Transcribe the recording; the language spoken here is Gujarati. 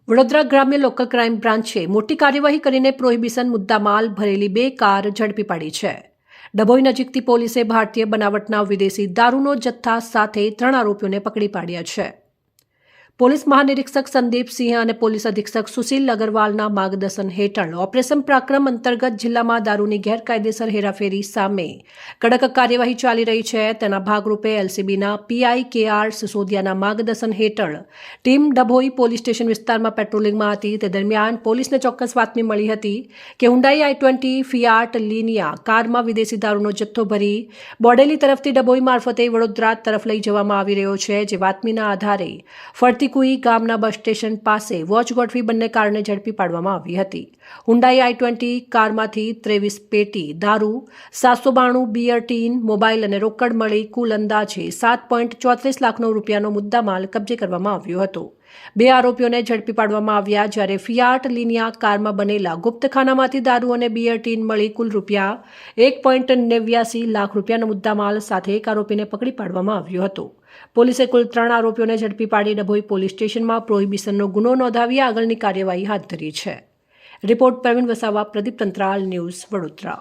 વડોદરા ગ્રામ્ય લોકલ ક્રાઇમ બ્રાન્ચે મોટી કાર્યવાહી કરીને પ્રોહિબિશન મુદ્દામાલ ભરેલી 2 કાર ઝડપી પાડી છે. ડભોઈ નજીકથી પોલીસે ભારતીય બનાવટના વિદેશી દારૂનો જથ્થા સાથે 3 આરોપીઓને પકડી પાડ્યા છે. પોલીસ મહાનિરીક્ષક સંદીપ સિંહ અને પોલીસ અધિક્ષક સુશીલ અગરવાલના માર્ગદર્શન હેઠળ ઓપરેશન પરાક્રમ અંતર્ગત જિલ્લામાં દારૂની ગેરકાયદેસર હેરાફેરી સામે કડક કાર્યવાહી ચાલી રહી છે. તેના ભાગરૂપે એલસીબીના પીઆઈ KR સિસોદિયાના માર્ગદર્શન હેઠળ ટીમ ડભોઈ પોલીસ સ્ટેશન વિસ્તારમાં પેટ્રોલિંગમાં હતી. તે દરમિયાન પોલીસને ચોક્કસ બાતમી મળી હતી કે હુન્ડાઈ i20 ફિયાટ લિનિયા કારમાં વિદેશી દારૂનો જથ્થો ભરી બોડેલી તરફથી ડભોઈ મારફતે વડોદરા તરફ લઈ જવામાં આવી રહ્યો છે. જે બાતમીના આધારે ફરતી કુઈ ગામના બસ સ્ટેશન પાસે વોચ ગોઠવી બંને કારને ઝડપી પાડવામાં આવી હતી. હુન્ડાઈ i20 કારમાંથી 23 પેટી દારૂ, 792 બિયર ટીન, મોબાઈલ અને રોકડ મળી કુલ અંદાજે 7.34 લાખનો રૂપિયાનો મુદ્દામાલ કબજે કરવામાં આવ્યો હતો. 2 આરોપીઓને ઝડપી પાડવામાં આવ્યા, જ્યારે ફિયાટ લિનિયા કારમાં બનેલા ગુપ્તખાનામાંથી દારૂ અને બિયર ટીન મળી કુલ રૂપિયા 1.89 લાખ રૂપિયાનો મુદ્દામાલ સાથે 1 આરોપીને પકડી પાડવામાં આવ્યો હતો. પોલીસે કુલ 3 આરોપીઓને ઝડપી પાડી ડભોઈ પોલીસ સ્ટેશનમાં પ્રોહિબિશનનો ગુનો નોંધાવી આગળની કાર્યવાહી હાથ ધરી છે. Report Pravin Vasava, Pradeep Tantral, news Vadodara.